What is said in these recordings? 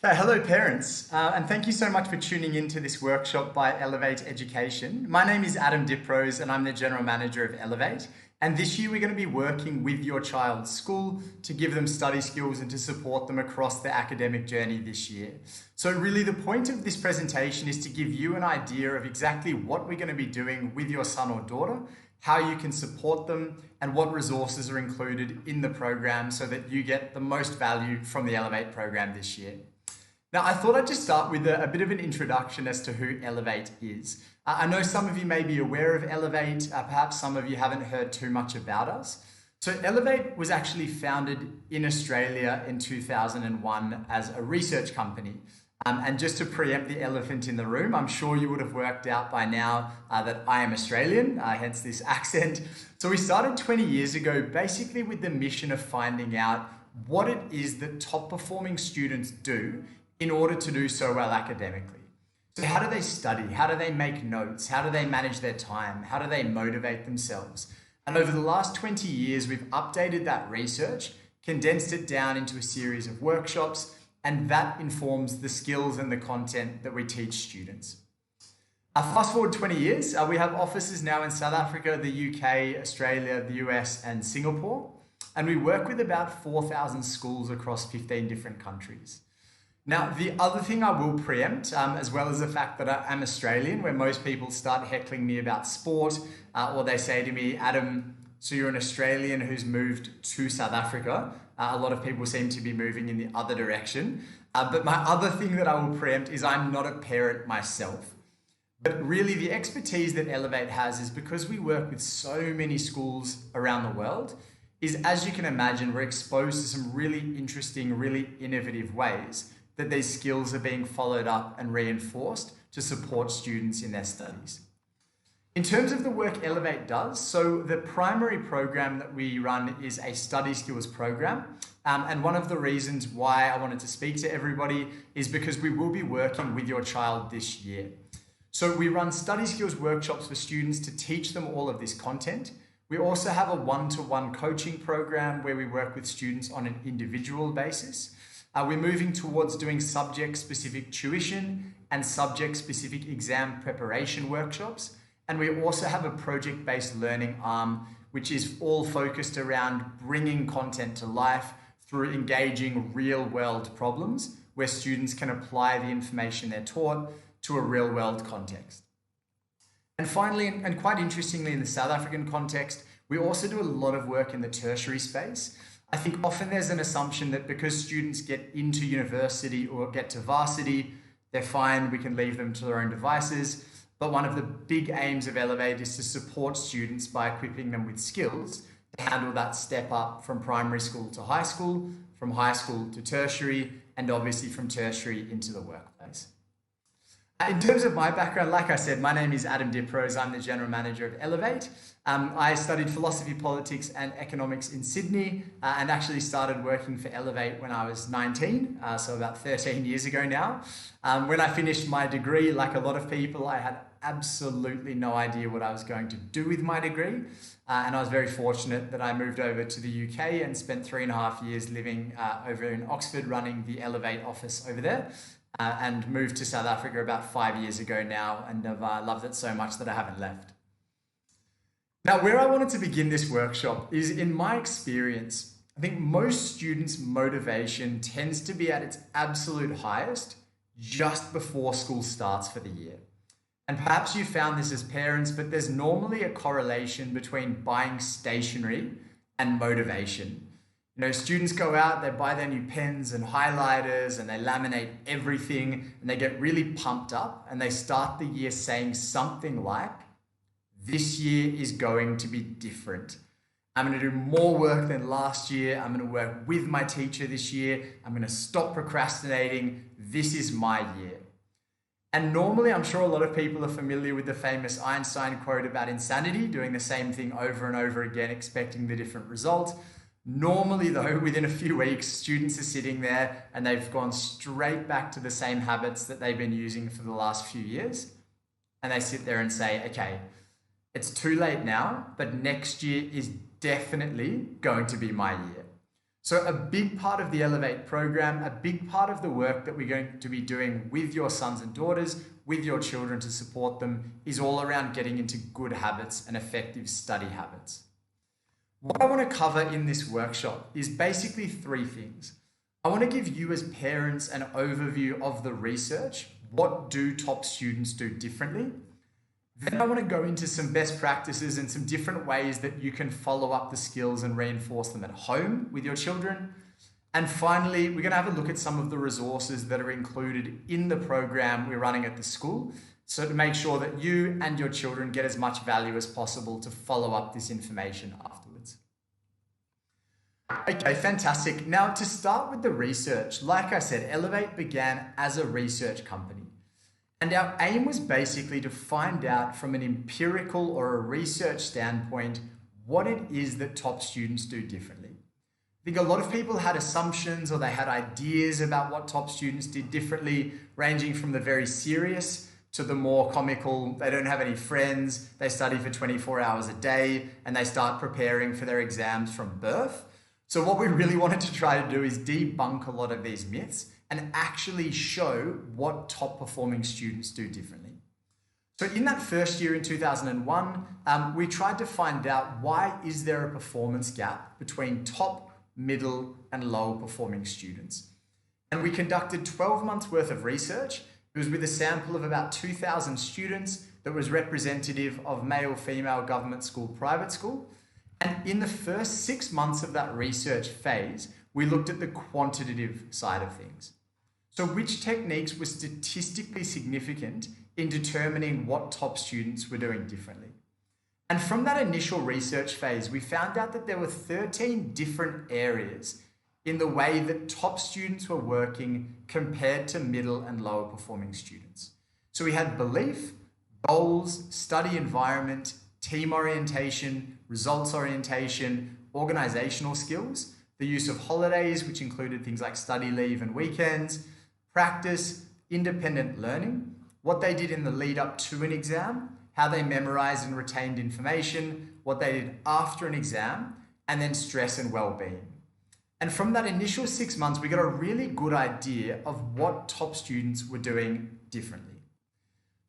Okay, hello parents, and thank you so much for tuning into this workshop by Elevate Education. My name is Adam Diprose and I'm the General Manager of Elevate. And this year we're going to be working with your child's school to give them study skills and to support them across their academic journey this year. So really the point of this presentation is to give you an idea of exactly what we're going to be doing with your son or daughter, how you can support them, and what resources are included in the program so that you get the most value from the Elevate program this year. Now, I thought I'd just start with a bit of an introduction as to who Elevate is. I know some of you may be aware of Elevate, perhaps some of you haven't heard too much about us. So Elevate was actually founded in Australia in 2001 as a research company. And just to preempt the elephant in the room, I'm sure you would have worked out by now that I am Australian, hence this accent. So we started 20 years ago, basically with the mission of finding out what it is that top performing students do in order to do so well academically. So how do they study? How do they make notes? How do they manage their time? How do they motivate themselves? And over the last 20 years, we've updated that research, condensed it down into a series of workshops, and that informs the skills and the content that we teach students. Fast forward 20 years, we have offices now in South Africa, the UK, Australia, the US, and Singapore. And we work with about 4,000 schools across 15 different countries. Now, the other thing I will preempt, as well as the fact that I'm Australian, where most people start heckling me about sport, or they say to me, Adam, so you're an Australian who's moved to South Africa. A lot of people seem to be moving in the other direction. But my other thing that I will preempt is I'm not a parent myself. But really the expertise that Elevate has is because we work with so many schools around the world, is as you can imagine, we're exposed to some really interesting, really innovative ways that these skills are being followed up and reinforced to support students in their studies. In terms of the work Elevate does, so the primary program that we run is a study skills program. And one of the reasons why I wanted to speak to everybody is because we will be working with your child this year. So we run study skills workshops for students to teach them all of this content. We also have a one-to-one coaching program where we work with students on an individual basis. We're moving towards doing subject-specific tuition and subject-specific exam preparation workshops. And we also have a project-based learning arm, which is all focused around bringing content to life through engaging real-world problems where students can apply the information they're taught to a real-world context. And finally, and quite interestingly in the South African context, we also do a lot of work in the tertiary space. I think often there's an assumption that because students get into university or get to varsity, they're fine, we can leave them to their own devices. But one of the big aims of Elevate is to support students by equipping them with skills to handle that step up from primary school to high school, from high school to tertiary, and obviously from tertiary into the workplace. In terms of my background, like I said, my name is Adam Diprose. I'm the General Manager of Elevate. I studied philosophy, politics and economics in Sydney and actually started working for Elevate when I was 19, so about 13 years ago now. When I finished my degree, like a lot of people, I had absolutely no idea what I was going to do with my degree. And I was very fortunate that I moved over to the UK and spent 3.5 years living over in Oxford running the Elevate office over there. And moved to South Africa about 5 years ago now, and I've loved it so much that I haven't left. Now, where I wanted to begin this workshop is, in my experience, I think most students' motivation tends to be at its absolute highest just before school starts for the year. And perhaps you found this as parents, but there's normally a correlation between buying stationery and motivation. You know, students go out, they buy their new pens and highlighters and they laminate everything and they get really pumped up and they start the year saying something like, this year is going to be different. I'm going to do more work than last year. I'm going to work with my teacher this year. I'm going to stop procrastinating. This is my year. And normally, I'm sure a lot of people are familiar with the famous Einstein quote about insanity, doing the same thing over and over again, expecting the different result. Normally though, within a few weeks, students are sitting there and they've gone straight back to the same habits that they've been using for the last few years. And they sit there and say, okay, it's too late now, but next year is definitely going to be my year. So a big part of the Elevate program, a big part of the work that we're going to be doing with your sons and daughters, with your children to support them, is all around getting into good habits and effective study habits. What I want to cover in this workshop is basically three things. I want to give you as parents an overview of the research. What do top students do differently? Then I want to go into some best practices and some different ways that you can follow up the skills and reinforce them at home with your children. And finally, we're going to have a look at some of the resources that are included in the program we're running at the school, so to make sure that you and your children get as much value as possible to follow up this information afterwards. Okay, fantastic. Now, to start with the research, like I said, Elevate began as a research company. And our aim was basically to find out from an empirical or a research standpoint what it is that top students do differently. I think a lot of people had assumptions or they had ideas about what top students did differently, ranging from the very serious to the more comical. They don't have any friends, they study for 24 hours a day, and they start preparing for their exams from birth. So what we really wanted to try to do is debunk a lot of these myths and actually show what top performing students do differently. So in that first year in 2001, we tried to find out why is there a performance gap between top, middle, and lower performing students. And we conducted 12 months worth of research. It was with a sample of about 2,000 students that was representative of male, female, government school, private school. And in the first 6 months of that research phase, we looked at the quantitative side of things. So which techniques were statistically significant in determining what top students were doing differently? And from that initial research phase, we found out that there were 13 different areas in the way that top students were working compared to middle and lower performing students. So we had belief, goals, study environment, team orientation, results orientation, organizational skills, the use of holidays, which included things like study leave and weekends, practice, independent learning, what they did in the lead up to an exam, how they memorized and retained information, what they did after an exam, and then stress and well-being. And from that initial 6 months, we got a really good idea of what top students were doing differently.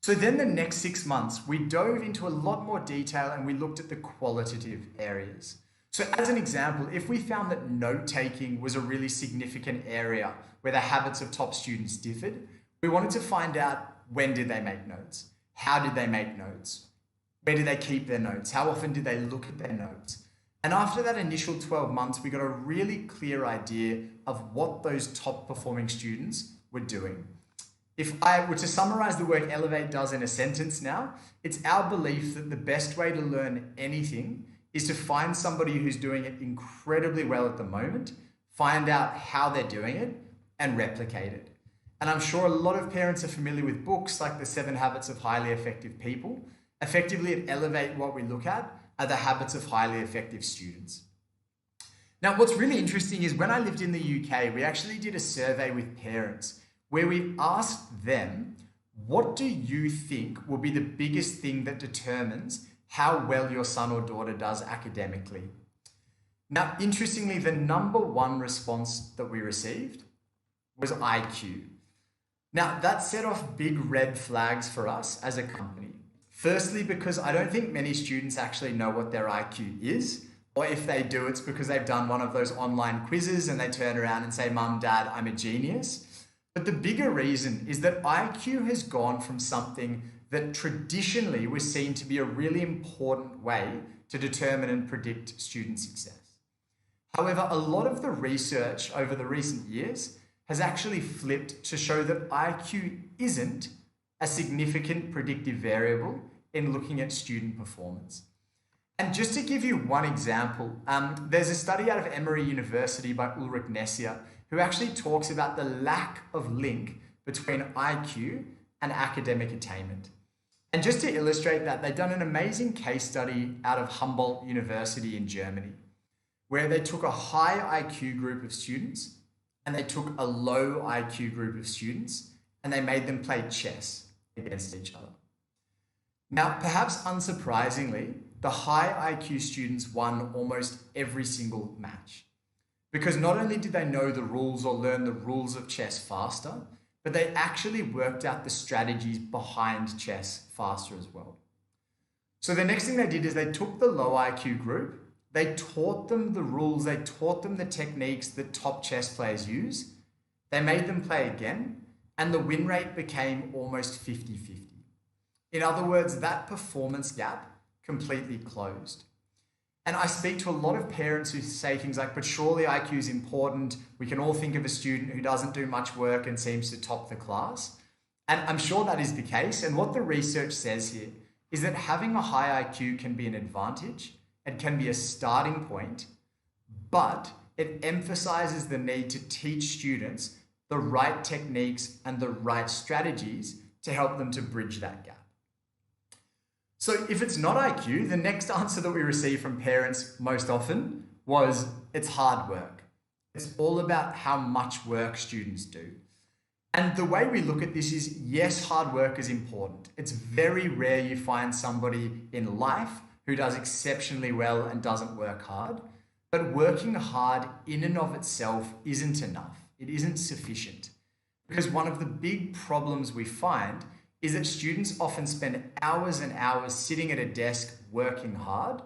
So then the next 6 months, we dove into a lot more detail and we looked at the qualitative areas. So as an example, if we found that note-taking was a really significant area where the habits of top students differed, we wanted to find out when did they make notes? How did they make notes? Where did they keep their notes? How often did they look at their notes? And after that initial 12 months, we got a really clear idea of what those top performing students were doing. If I were to summarize the work Elevate does in a sentence now, it's our belief that the best way to learn anything is to find somebody who's doing it incredibly well at the moment, find out how they're doing it, and replicate it. And I'm sure a lot of parents are familiar with books like The 7 Habits of Highly Effective People. Effectively, at Elevate, what we look at are the habits of highly effective students. Now, what's really interesting is when I lived in the UK, we actually did a survey with parents where we asked them, what do you think will be the biggest thing that determines how well your son or daughter does academically? Now, interestingly, the number one response that we received was IQ. Now, that set off big red flags for us as a company. Firstly, because I don't think many students actually know what their IQ is, or if they do, it's because they've done one of those online quizzes and they turn around and say, Mum, Dad, I'm a genius. But the bigger reason is that IQ has gone from something that traditionally was seen to be a really important way to determine and predict student success. However, a lot of the research over the recent years has actually flipped to show that IQ isn't a significant predictive variable in looking at student performance. And just to give you one example, there's a study out of Emory University by Ulrich Nessier who actually talks about the lack of link between IQ and academic attainment. And just to illustrate that, they've done an amazing case study out of Humboldt University in Germany, where they took a high IQ group of students and they took a low IQ group of students and they made them play chess against each other. Now, perhaps unsurprisingly, the high IQ students won almost every single match. Because not only did they know the rules or learn the rules of chess faster, but they actually worked out the strategies behind chess faster as well. So the next thing they did is they took the low IQ group, they taught them the rules, they taught them the techniques that top chess players use, they made them play again, and the win rate became almost 50-50. In other words, that performance gap completely closed. And I speak to a lot of parents who say things like, but surely IQ is important. We can all think of a student who doesn't do much work and seems to top the class. And I'm sure that is the case. And what the research says here is that having a high IQ can be an advantage. It can be a starting point, but it emphasizes the need to teach students the right techniques and the right strategies to help them to bridge that gap. So if it's not IQ, the next answer that we receive from parents most often was it's hard work. It's all about how much work students do. And the way we look at this is, yes, hard work is important. It's very rare you find somebody in life who does exceptionally well and doesn't work hard. But working hard in and of itself isn't enough. It isn't sufficient. Because one of the big problems we find is that students often spend hours and hours sitting at a desk working hard,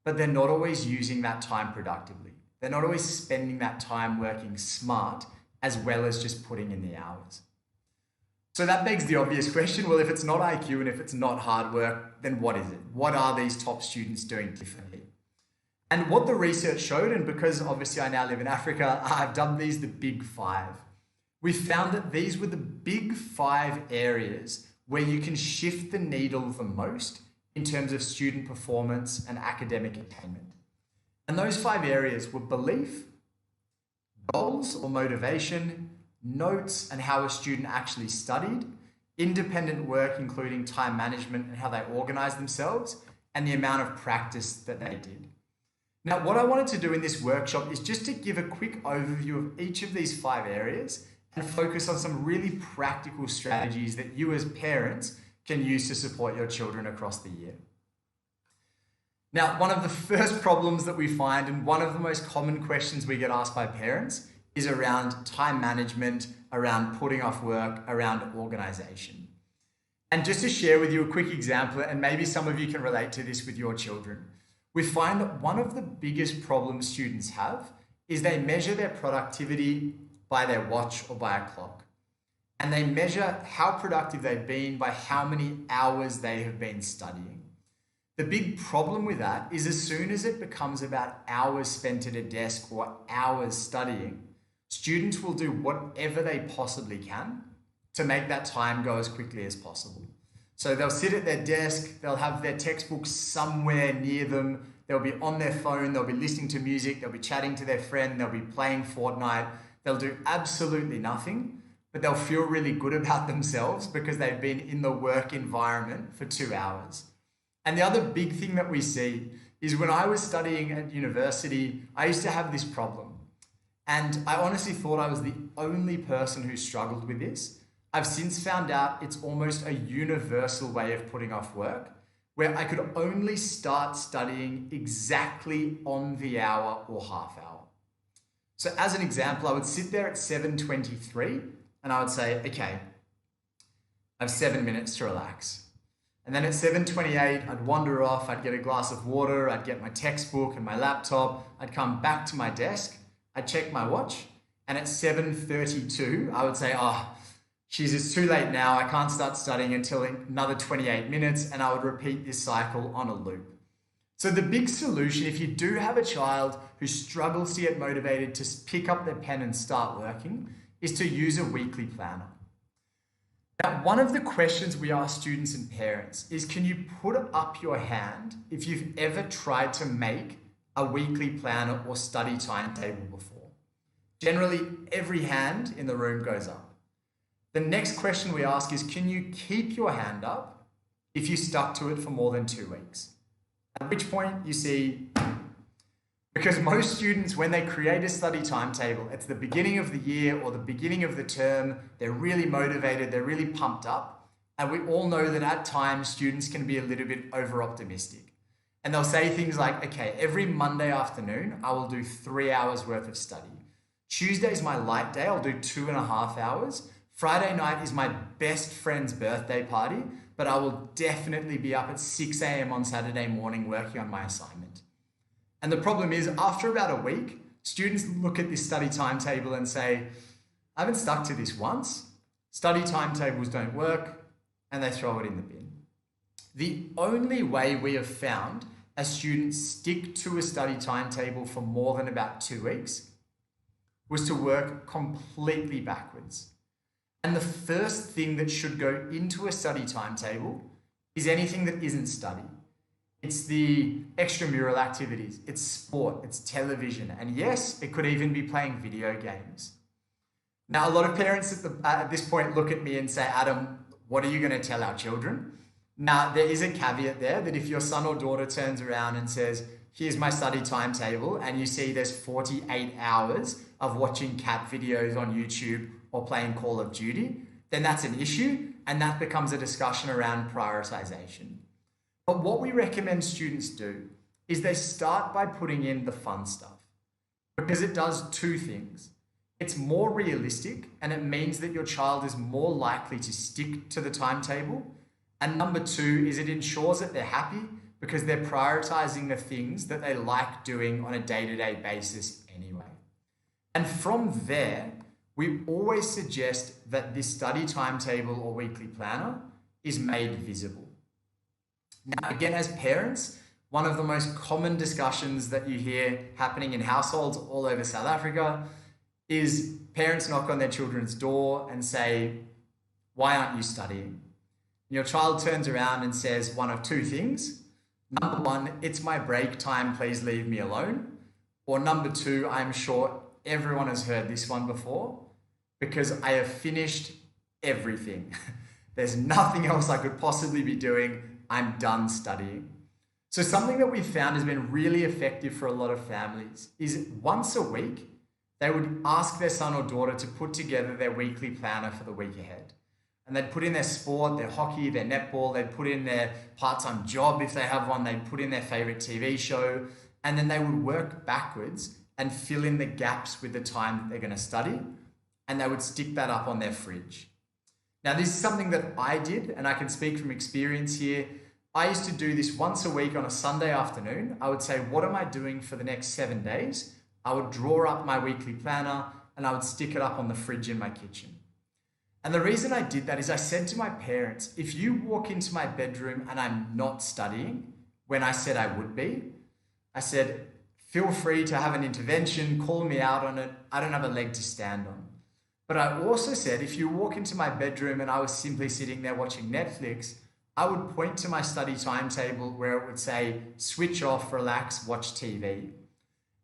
but they're not always using that time productively. They're not always spending that time working smart as well as just putting in the hours. So that begs the obvious question, well, if it's not IQ and if it's not hard work, then what is it? What are these top students doing differently? And what the research showed, and because obviously I now live in Africa, I've dubbed these the big five. We found that these were the big 5 areas where you can shift the needle the most in terms of student performance and academic attainment. And those 5 areas were belief, goals or motivation, notes and how a student actually studied, independent work including time management and how they organize themselves, and the amount of practice that they did. Now, what I wanted to do in this workshop is just to give a quick overview of each of these 5 areas and focus on some really practical strategies that you as parents can use to support your children across the year. Now, one of the first problems that we find and one of the most common questions we get asked by parents is around time management, around putting off work, around organization. And just to share with you a quick example, and maybe some of you can relate to this with your children, we find that one of the biggest problems students have is they measure their productivity by their watch or by a clock. And they measure how productive they've been by how many hours they have been studying. The big problem with that is as soon as it becomes about hours spent at a desk or hours studying, students will do whatever they possibly can to make that time go as quickly as possible. So they'll sit at their desk, they'll have their textbooks somewhere near them, they'll be on their phone, they'll be listening to music, they'll be chatting to their friend, they'll be playing Fortnite, they'll do absolutely nothing, but they'll feel really good about themselves because they've been in the work environment for 2 hours. And the other big thing that we see is when I was studying at university, I used to have this problem. And I honestly thought I was the only person who struggled with this. I've since found out it's almost a universal way of putting off work, where I could only start studying exactly on the hour or half hour. So as an example, I would sit there at 7:23 and I would say, okay, I have 7 minutes to relax. And then at 7:28, I'd wander off, I'd get a glass of water, I'd get my textbook and my laptop, I'd come back to my desk, I'd check my watch, and at 7:32, I would say, geez, it's too late now, I can't start studying until another 28 minutes, and I would repeat this cycle on a loop. So the big solution, if you do have a child who struggles to get motivated to pick up their pen and start working, is to use a weekly planner. Now, one of the questions we ask students and parents is, can you put up your hand if you've ever tried to make a weekly planner or study timetable before? Generally, every hand in the room goes up. The next question we ask is, can you keep your hand up if you stuck to it for more than 2 weeks? At which point you see, because most students, when they create a study timetable, it's the beginning of the year or the beginning of the term, they're really motivated, they're really pumped up. And we all know that at times students can be a little bit over optimistic. And they'll say things like, okay, every Monday afternoon, I will do 3 hours worth of study. Tuesday's my light day, I'll do 2.5 hours. Friday night is my best friend's birthday party, but I will definitely be up at 6 a.m. on Saturday morning working on my assignment. And the problem is, after about a week, students look at this study timetable and say, I haven't stuck to this once. Study timetables don't work, and they throw it in the bin. The only way we have found a student stick to a study timetable for more than about 2 weeks was to work completely backwards. And the first thing that should go into a study timetable is anything that isn't study. It's the extramural activities, it's sport, it's television, and yes, it could even be playing video games. Now, a lot of parents at this point look at me and say, Adam, what are you going to tell our children? Now, there is a caveat there that if your son or daughter turns around and says, here's my study timetable, and you see there's 48 hours of watching cat videos on YouTube or playing Call of Duty, then that's an issue, and that becomes a discussion around prioritization. But what we recommend students do is they start by putting in the fun stuff, because it does two things. It's more realistic, and it means that your child is more likely to stick to the timetable. And number two is it ensures that they're happy because they're prioritizing the things that they like doing on a day-to-day basis anyway. And from there, we always suggest that this study timetable or weekly planner is made visible. Now, again, as parents, one of the most common discussions that you hear happening in households all over South Africa is parents knock on their children's door and say, why aren't you studying? Your child turns around and says one of two things. Number one, it's my break time, please leave me alone. Or number two, I'm sure everyone has heard this one before, because I have finished everything. There's nothing else I could possibly be doing. I'm done studying. So something that we've found has been really effective for a lot of families is once a week, they would ask their son or daughter to put together their weekly planner for the week ahead. And they'd put in their sport, their hockey, their netball, they'd put in their part-time job if they have one, they'd put in their favorite TV show, and then they would work backwards and fill in the gaps with the time that they're going to study, and they would stick that up on their fridge. Now, this is something that I did, and I can speak from experience here. I used to do this once a week on a Sunday afternoon. I would say, what am I doing for the next 7 days? I would draw up my weekly planner, and I would stick it up on the fridge in my kitchen. And the reason I did that is I said to my parents, if you walk into my bedroom and I'm not studying when I said I would be, I said, feel free to have an intervention, call me out on it. I don't have a leg to stand on. But I also said, if you walk into my bedroom and I was simply sitting there watching Netflix, I would point to my study timetable where it would say, switch off, relax, watch TV.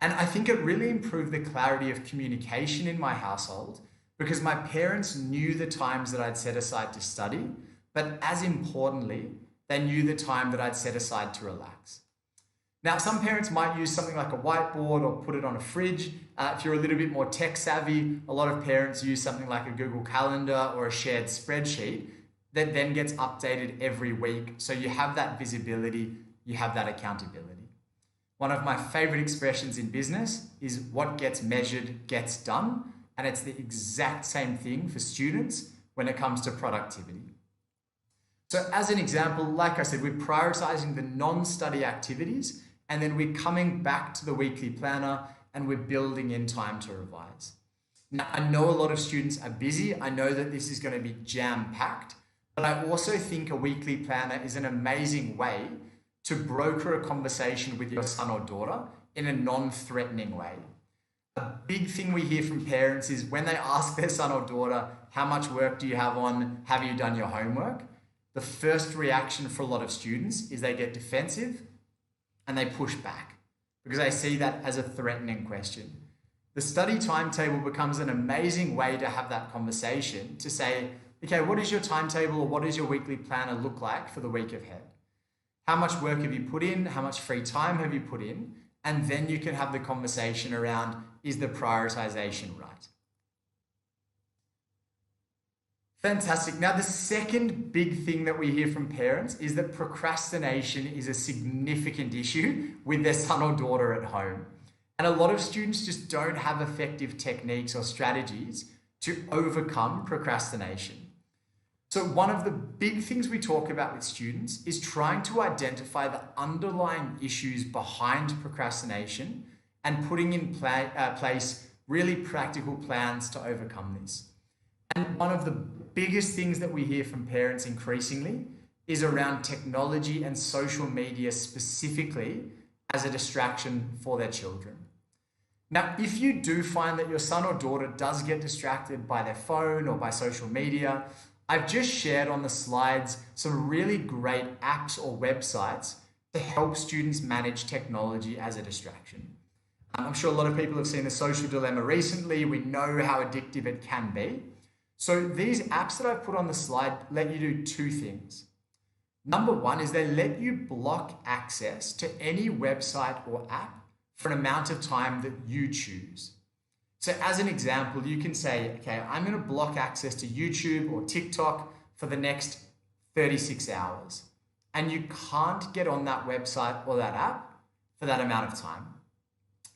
And I think it really improved the clarity of communication in my household, because my parents knew the times that I'd set aside to study, but as importantly, they knew the time that I'd set aside to relax. Now, some parents might use something like a whiteboard or put it on a fridge. If you're a little bit more tech savvy, a lot of parents use something like a Google Calendar or a shared spreadsheet that then gets updated every week. So you have that visibility, you have that accountability. One of my favorite expressions in business is what gets measured gets done. And it's the exact same thing for students when it comes to productivity. So as an example, like I said, we're prioritizing the non-study activities, and then we're coming back to the weekly planner and we're building in time to revise. Now, I know a lot of students are busy. I know that this is going to be jam-packed, but I also think a weekly planner is an amazing way to broker a conversation with your son or daughter in a non-threatening way. A big thing we hear from parents is when they ask their son or daughter, how much work do you have on? Have you done your homework? The first reaction for a lot of students is they get defensive and they push back because they see that as a threatening question. The study timetable becomes an amazing way to have that conversation to say, okay, what is your timetable or what does your weekly planner look like for the week ahead? How much work have you put in? How much free time have you put in? And then you can have the conversation around, is the prioritization right? Fantastic. Now, the second big thing that we hear from parents is that procrastination is a significant issue with their son or daughter at home. And a lot of students just don't have effective techniques or strategies to overcome procrastination. So one of the big things we talk about with students is trying to identify the underlying issues behind procrastination and putting in place really practical plans to overcome this. And one of the biggest things that we hear from parents increasingly is around technology and social media specifically as a distraction for their children. Now, if you do find that your son or daughter does get distracted by their phone or by social media, I've just shared on the slides some really great apps or websites to help students manage technology as a distraction. I'm sure a lot of people have seen The Social Dilemma recently. We know how addictive it can be. So these apps that I've put on the slide let you do two things. Number one is they let you block access to any website or app for an amount of time that you choose. So as an example, you can say, okay, I'm going to block access to YouTube or TikTok for the next 36 hours. And you can't get on that website or that app for that amount of time.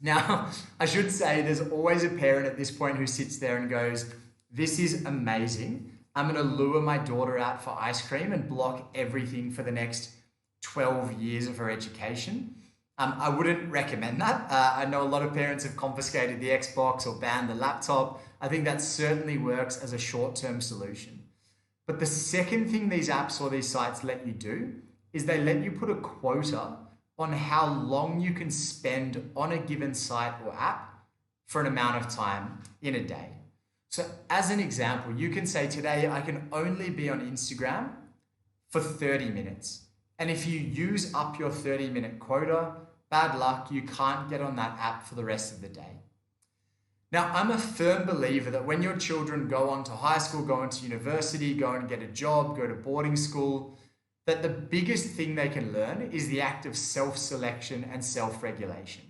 Now, I should say there's always a parent at this point who sits there and goes, this is amazing. I'm going to lure my daughter out for ice cream and block everything for the next 12 years of her education. I wouldn't recommend that. I know a lot of parents have confiscated the Xbox or banned the laptop. I think that certainly works as a short-term solution. But the second thing these apps or these sites let you do is they let you put a quota on how long you can spend on a given site or app for an amount of time in a day. So as an example, you can say today I can only be on Instagram for 30 minutes. And if you use up your 30-minute quota, bad luck, you can't get on that app for the rest of the day. Now, I'm a firm believer that when your children go on to high school, go into university, go and get a job, go to boarding school, that the biggest thing they can learn is the act of self-selection and self-regulation.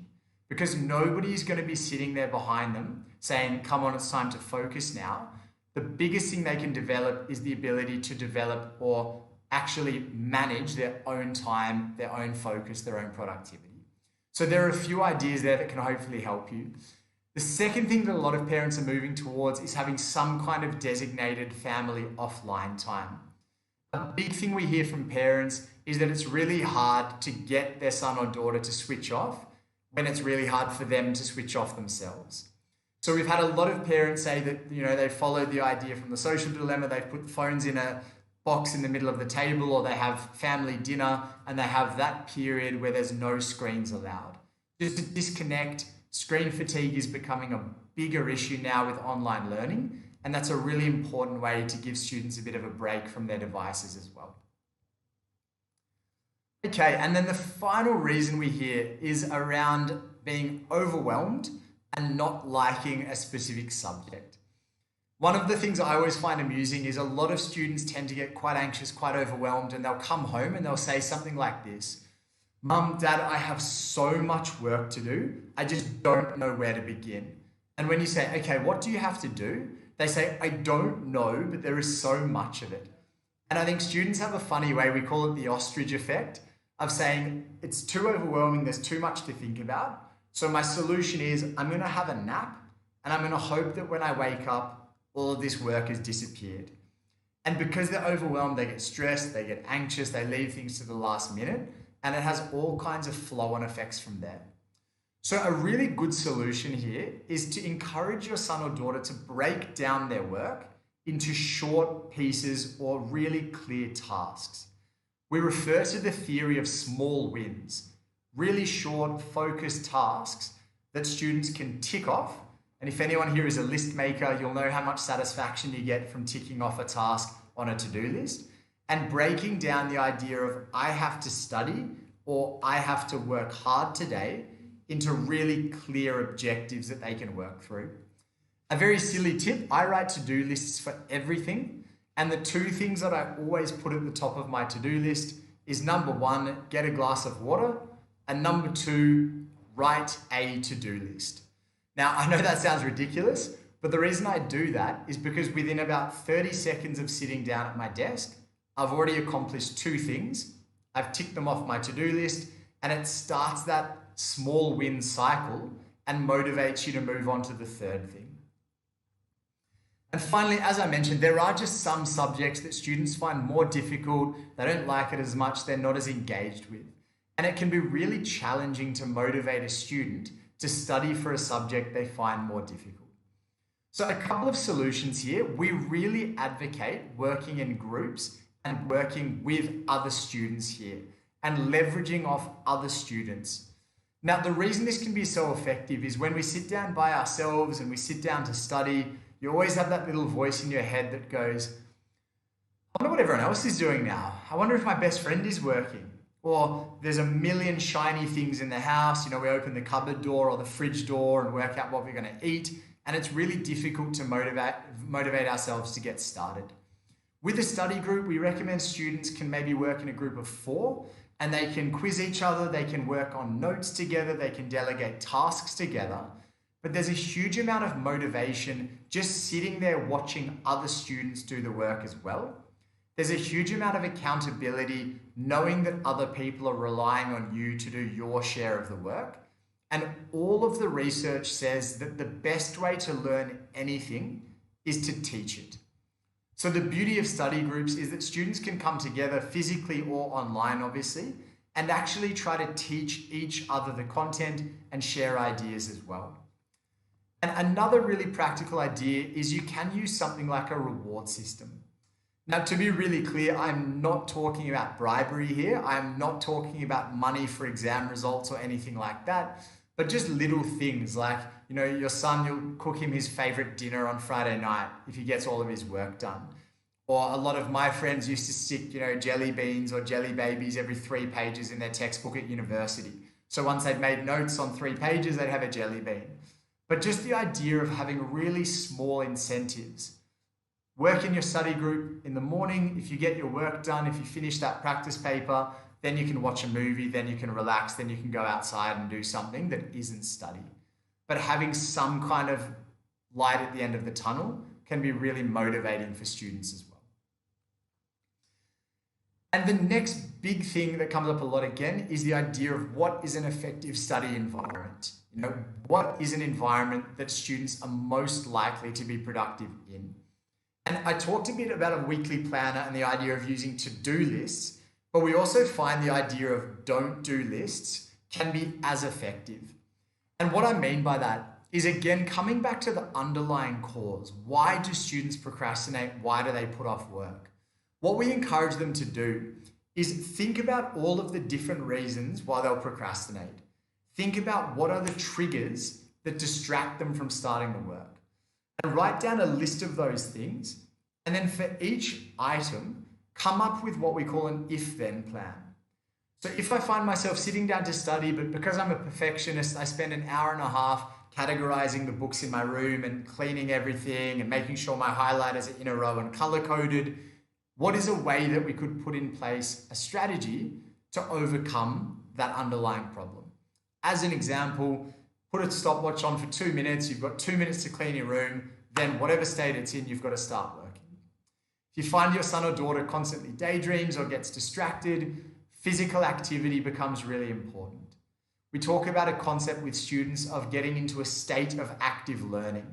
Because nobody's going to be sitting there behind them saying, come on, it's time to focus now. The biggest thing they can develop is the ability to develop or actually manage their own time, their own focus, their own productivity. So there are a few ideas there that can hopefully help you. The second thing that a lot of parents are moving towards is having some kind of designated family offline time. A big thing we hear from parents is that it's really hard to get their son or daughter to switch off when it's really hard for them to switch off themselves. So we've had a lot of parents say that, they followed the idea from The Social Dilemma. They've put phones in a box in the middle of the table, or they have family dinner and they have that period where there's no screens allowed. Just to disconnect. Screen fatigue is becoming a bigger issue now with online learning, and that's a really important way to give students a bit of a break from their devices as well. Okay, and then the final reason we hear is around being overwhelmed and not liking a specific subject. One of the things I always find amusing is a lot of students tend to get quite anxious, quite overwhelmed, and they'll come home and they'll say something like this: Mum, Dad, I have so much work to do. I just don't know where to begin. And when you say, okay, what do you have to do? They say, I don't know, but there is so much of it. And I think students have a funny way, we call it the ostrich effect, of saying it's too overwhelming, there's too much to think about. So my solution is I'm going to have a nap and I'm going to hope that when I wake up, all of this work has disappeared. And because they're overwhelmed, they get stressed, they get anxious, they leave things to the last minute, and it has all kinds of flow-on effects from there. So a really good solution here is to encourage your son or daughter to break down their work into short pieces or really clear tasks. We refer to the theory of small wins, really short, focused tasks that students can tick off. And if anyone here is a list maker, you'll know how much satisfaction you get from ticking off a task on a to-do list, and breaking down the idea of I have to study or I have to work hard today into really clear objectives that they can work through. A very silly tip, I write to-do lists for everything. And the two things that I always put at the top of my to-do list is number one, get a glass of water, and number two, write a to-do list. Now, I know that sounds ridiculous, But the reason I do that is because within about 30 seconds of sitting down at my desk, I've already accomplished two things. I've ticked them off my to-do list, and it starts that small win cycle and motivates you to move on to the third thing. And finally, as I mentioned, there are just some subjects that students find more difficult, they don't like it as much, they're not as engaged with. And it can be really challenging to motivate a student to study for a subject they find more difficult. So a couple of solutions here. We really advocate working in groups and working with other students here and leveraging off other students. Now, the reason this can be so effective is when we sit down by ourselves and we sit down to study, you always have that little voice in your head that goes, I wonder what everyone else is doing now. I wonder if my best friend is working. Or there's a million shiny things in the house. We open the cupboard door or the fridge door and work out what we're going to eat. And it's really difficult to motivate ourselves to get started. With a study group, we recommend students can maybe work in a group of 4 and they can quiz each other. They can work on notes together. They can delegate tasks together. But there's a huge amount of motivation just sitting there watching other students do the work as well. There's a huge amount of accountability knowing that other people are relying on you to do your share of the work. And all of the research says that the best way to learn anything is to teach it. So the beauty of study groups is that students can come together physically or online, obviously, and actually try to teach each other the content and share ideas as well. And another really practical idea is you can use something like a reward system. Now, to be really clear, I'm not talking about bribery here. I'm not talking about money for exam results or anything like that, but just little things like, your son, you'll cook him his favorite dinner on Friday night if he gets all of his work done. Or a lot of my friends used to stick, jelly beans or jelly babies every 3 pages in their textbook at university. So once they'd made notes on 3 pages, they'd have a jelly bean. But just the idea of having really small incentives. Work in your study group in the morning. If you get your work done, if you finish that practice paper, then you can watch a movie, then you can relax, then you can go outside and do something that isn't study. But having some kind of light at the end of the tunnel can be really motivating for students as well. And the next big thing that comes up a lot again is the idea of what is an effective study environment. What is an environment that students are most likely to be productive in? And I talked a bit about a weekly planner and the idea of using to-do lists, but we also find the idea of don't-do lists can be as effective. And what I mean by that is, again, coming back to the underlying cause. Why do students procrastinate? Why do they put off work? What we encourage them to do is think about all of the different reasons why they'll procrastinate. Think about what are the triggers that distract them from starting the work. And write down a list of those things. And then for each item, come up with what we call an if-then plan. So if I find myself sitting down to study, but because I'm a perfectionist, I spend an hour and a half categorizing the books in my room and cleaning everything and making sure my highlighters are in a row and color-coded, what is a way that we could put in place a strategy to overcome that underlying problem? As an example, put a stopwatch on for 2 minutes. You've got 2 minutes to clean your room. Then whatever state it's in, you've got to start working. If you find your son or daughter constantly daydreams or gets distracted, physical activity becomes really important. We talk about a concept with students of getting into a state of active learning.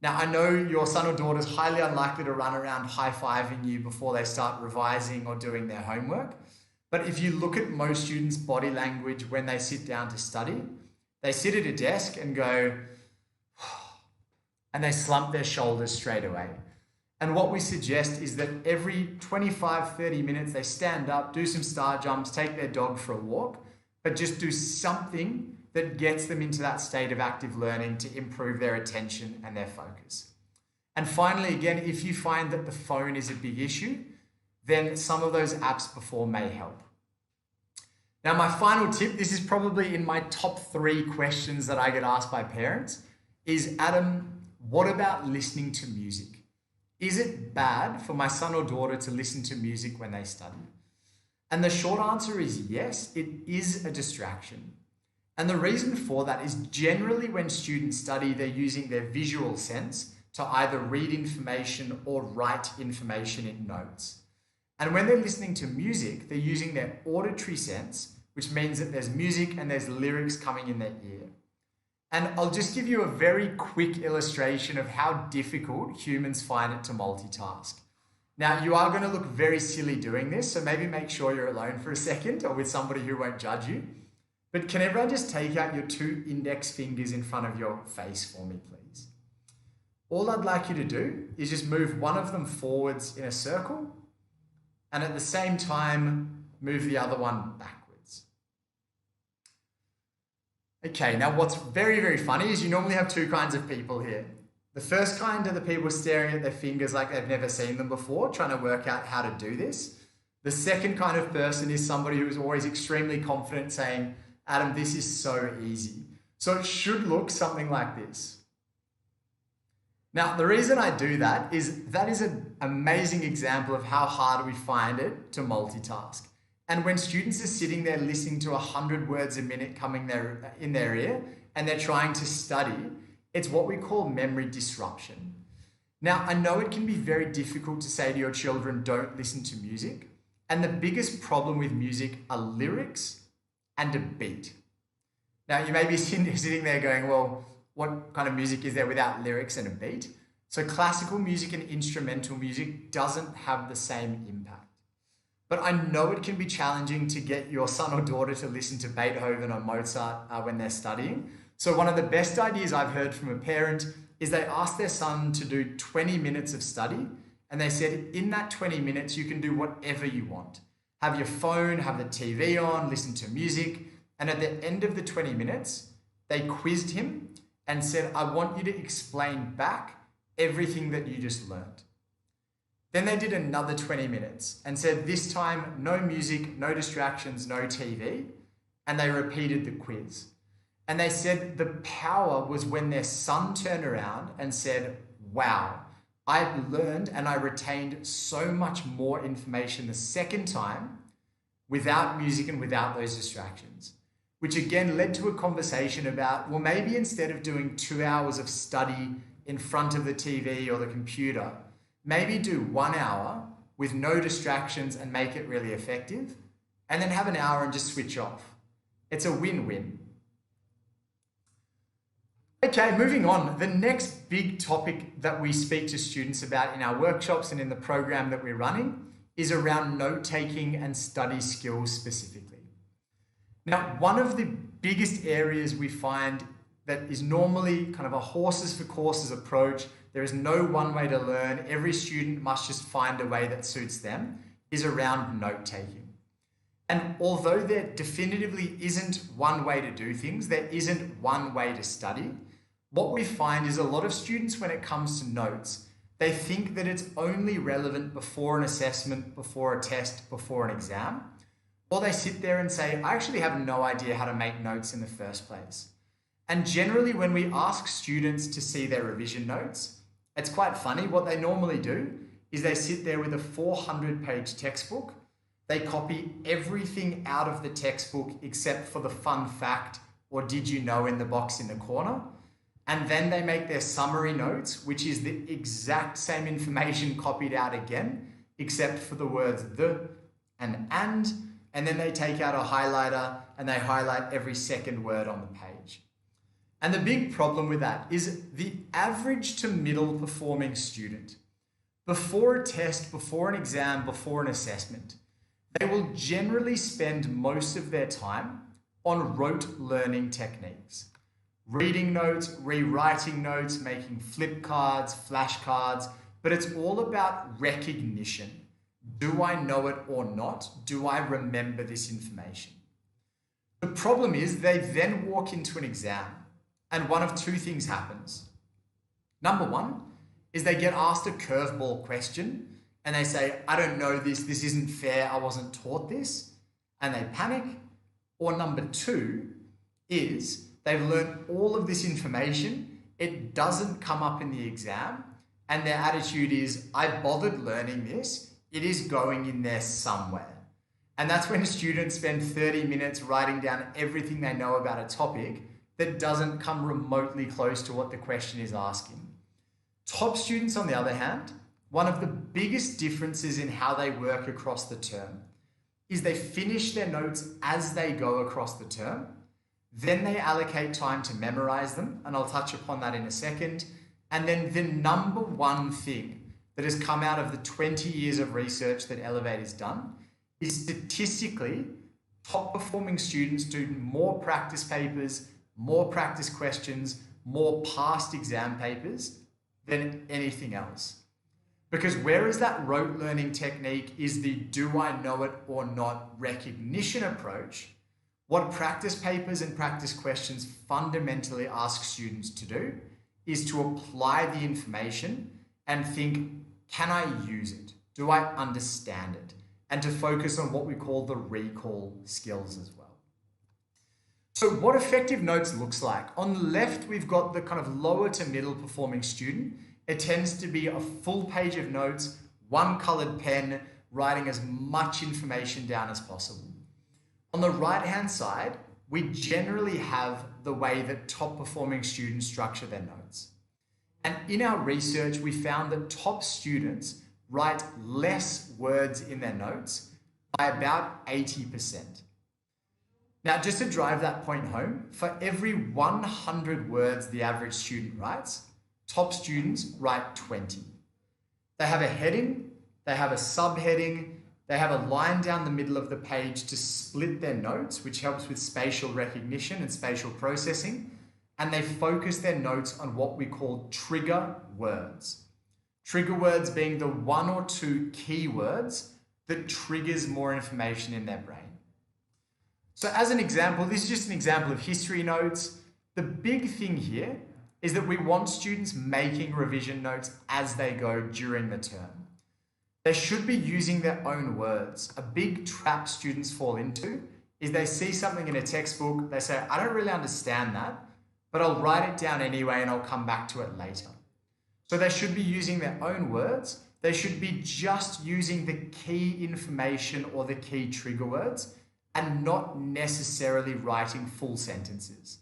Now, I know your son or daughter is highly unlikely to run around high-fiving you before they start revising or doing their homework. But if you look at most students' body language when they sit down to study, they sit at a desk and go, and they slump their shoulders straight away. And what we suggest is that every 25, 30 minutes, they stand up, do some star jumps, take their dog for a walk, but just do something that gets them into that state of active learning to improve their attention and their focus. And finally, again, if you find that the phone is a big issue, then some of those apps before may help. Now, my final tip, this is probably in my top 3 questions that I get asked by parents, is, Adam, what about listening to music? Is it bad for my son or daughter to listen to music when they study? And the short answer is yes, it is a distraction. And the reason for that is generally when students study, they're using their visual sense to either read information or write information in notes. And when they're listening to music, they're using their auditory sense, which means that there's music and there's lyrics coming in their ear. And I'll just give you a very quick illustration of how difficult humans find it to multitask. Now, you are going to look very silly doing this, so maybe make sure you're alone for a second or with somebody who won't judge you. But can everyone just take out your 2 index fingers in front of your face for me, please? All I'd like you to do is just move one of them forwards in a circle, and at the same time, move the other one backwards. Okay, now what's very, very funny is you normally have 2 kinds of people here. The first kind are the people staring at their fingers like they've never seen them before, trying to work out how to do this. The second kind of person is somebody who is always extremely confident saying, Adam, this is so easy. So it should look something like this. Now, the reason I do that is an amazing example of how hard we find it to multitask. And when students are sitting there listening to 100 words a minute coming in their ear and they're trying to study, it's what we call memory disruption. Now, I know it can be very difficult to say to your children, don't listen to music. And the biggest problem with music are lyrics and a beat. Now, you may be sitting there going, well, what kind of music is there without lyrics and a beat? So classical music and instrumental music doesn't have the same impact. But I know it can be challenging to get your son or daughter to listen to Beethoven or Mozart when they're studying. So one of the best ideas I've heard from a parent is they asked their son to do 20 minutes of study. And they said, in that 20 minutes, you can do whatever you want. Have your phone, have the TV on, listen to music. And at the end of the 20 minutes, they quizzed him and said, I want you to explain back everything that you just learned. Then they did another 20 minutes and said, this time, no music, no distractions, no TV. And they repeated the quiz. And they said the power was when their son turned around and said, wow, I learned and I retained so much more information the second time without music and without those distractions, which again led to a conversation about, well, maybe instead of doing 2 hours of study in front of the TV or the computer, maybe do 1 hour with no distractions and make it really effective, and then have an hour and just switch off. It's a win-win. Okay, moving on. The next big topic that we speak to students about in our workshops and in the program that we're running is around note-taking and study skills specifically. Now, one of the biggest areas we find that is normally kind of a horses for courses approach, there is no one way to learn, every student must just find a way that suits them, is around note-taking. And although there definitively isn't one way to do things, there isn't one way to study, what we find is a lot of students, when it comes to notes, they think that it's only relevant before an assessment, before a test, before an exam, or they sit there and say, I actually have no idea how to make notes in the first place. And generally, when we ask students to see their revision notes, it's quite funny. What they normally do is they sit there with a 400-page textbook. They copy everything out of the textbook except for the fun fact or did you know in the box in the corner. And then they make their summary notes, which is the exact same information copied out again, except for the words the and then they take out a highlighter and they highlight every second word on the page. And the big problem with that is the average to middle performing student, before a test, before an exam, before an assessment, they will generally spend most of their time on rote learning techniques. Reading notes, rewriting notes, making flip cards, flashcards, but it's all about recognition. Do I know it or not? Do I remember this information? The problem is they then walk into an exam and one of 2 things happens. Number 1 is they get asked a curveball question and they say, I don't know this isn't fair, I wasn't taught this, and they panic. Or number 2 is they've learned all of this information, it doesn't come up in the exam, and their attitude is, I bothered learning this, it is going in there somewhere. And that's when students spend 30 minutes writing down everything they know about a topic that doesn't come remotely close to what the question is asking. Top students, on the other hand, one of the biggest differences in how they work across the term is they finish their notes as they go across the term. Then they allocate time to memorize them, and I'll touch upon that in a second. And then the number one thing that has come out of the 20 years of research that Elevate has done is statistically, top performing students do more practice papers, more practice questions, more past exam papers than anything else. Because whereas that rote learning technique is the do I know it or not recognition approach, what practice papers and practice questions fundamentally ask students to do is to apply the information and think, can I use it? Do I understand it? And to focus on what we call the recall skills as well. So what effective notes looks like. On the left, we've got the kind of lower to middle performing student. It tends to be a full page of notes, one colored pen, writing as much information down as possible. On the right-hand side, we generally have the way that top performing students structure their notes. And in our research, we found that top students write less words in their notes by about 80%. Now, just to drive that point home, for every 100 words the average student writes, top students write 20. They have a heading, they have a subheading, they have a line down the middle of the page to split their notes, which helps with spatial recognition and spatial processing, and they focus their notes on what we call trigger words. Trigger words being the one or two keywords that triggers more information in their brain. So as an example, this is just an example of history notes. The big thing here is that we want students making revision notes as they go during the term. They should be using their own words. A big trap students fall into is they see something in a textbook, they say, I don't really understand that, but I'll write it down anyway and I'll come back to it later. So they should be using their own words. They should be just using the key information or the key trigger words and not necessarily writing full sentences.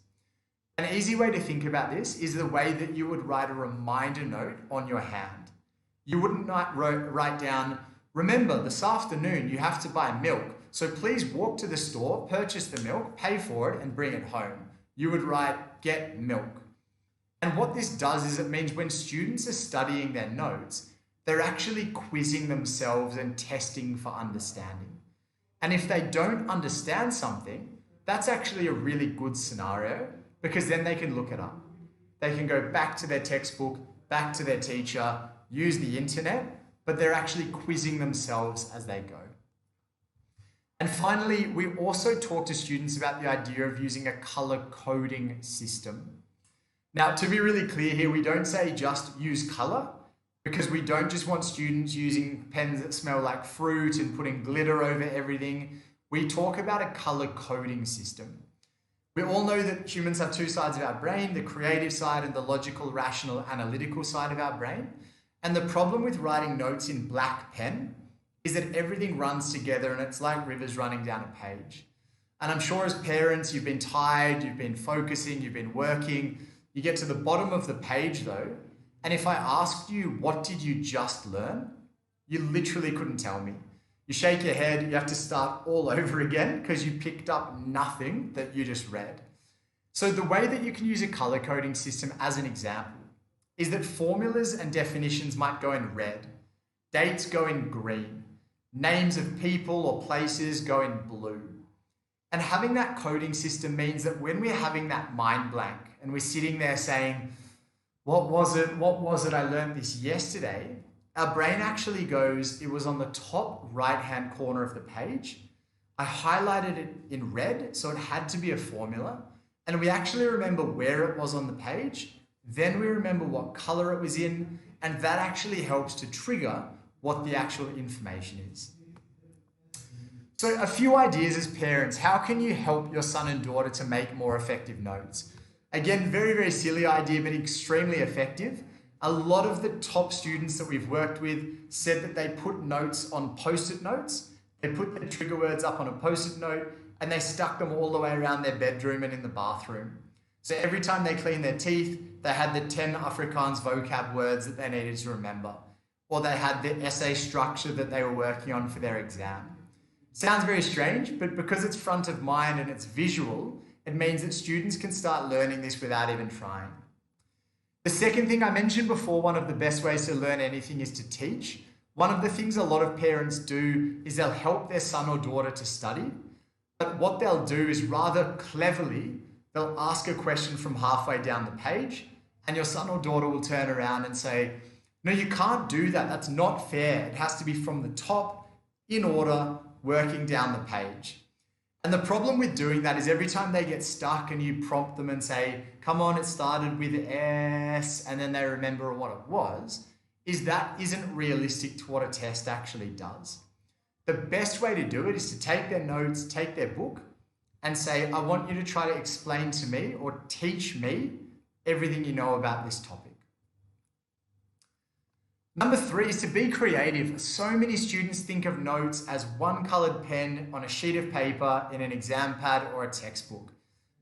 An easy way to think about this is the way that you would write a reminder note on your hand. You wouldn't write down, remember this afternoon you have to buy milk, so please walk to the store, purchase the milk, pay for it and bring it home. You would write, get milk. And what this does is it means when students are studying their notes, they're actually quizzing themselves and testing for understanding. And if they don't understand something, that's actually a really good scenario because then they can look it up. They can go back to their textbook, back to their teacher, use the internet, but they're actually quizzing themselves as they go. And finally, we also talk to students about the idea of using a color coding system. Now, to be really clear here, we don't say just use color because we don't just want students using pens that smell like fruit and putting glitter over everything. We talk about a color coding system. We all know that humans have two sides of our brain, the creative side and the logical, rational, analytical side of our brain. And the problem with writing notes in black pen is that everything runs together and it's like rivers running down a page. And I'm sure as parents, you've been tired, you've been focusing, you've been working. You get to the bottom of the page though, and if I asked you, what did you just learn? You literally couldn't tell me. You shake your head, you have to start all over again because you picked up nothing that you just read. So the way that you can use a color coding system as an example is that formulas and definitions might go in red, dates go in green, names of people or places go in blue. And having that coding system means that when we're having that mind blank and we're sitting there saying, what was it I learned this yesterday? Our brain actually goes, it was on the top right-hand corner of the page. I highlighted it in red, so it had to be a formula. And we actually remember where it was on the page. Then we remember what color it was in. And that actually helps to trigger what the actual information is. So a few ideas as parents. How can you help your son and daughter to make more effective notes? Again, very, very silly idea, but extremely effective. A lot of the top students that we've worked with said that they put notes on post-it notes They put their trigger words up on a post-it note and they stuck them all the way around their bedroom and in the bathroom. So every time they cleaned their teeth, they had the 10 Afrikaans vocab words that they needed to remember, or they had the essay structure that they were working on for their exam. Sounds very strange, but because it's front of mind and it's visual, it means that students can start learning this without even trying. The second thing I mentioned before, one of the best ways to learn anything is to teach. One of the things a lot of parents do is they'll help their son or daughter to study, but what they'll do is rather cleverly, they'll ask a question from halfway down the page and your son or daughter will turn around and say, no, you can't do that. That's not fair. It has to be from the top, in order, working down the page. And the problem with doing that is every time they get stuck and you prompt them and say, come on, it started with S, and then they remember what it was, is that isn't realistic to what a test actually does. The best way to do it is to take their notes, take their book, and say, I want you to try to explain to me or teach me everything you know about this topic. Number 3 is to be creative. So many students think of notes as one colored pen on a sheet of paper in an exam pad or a textbook.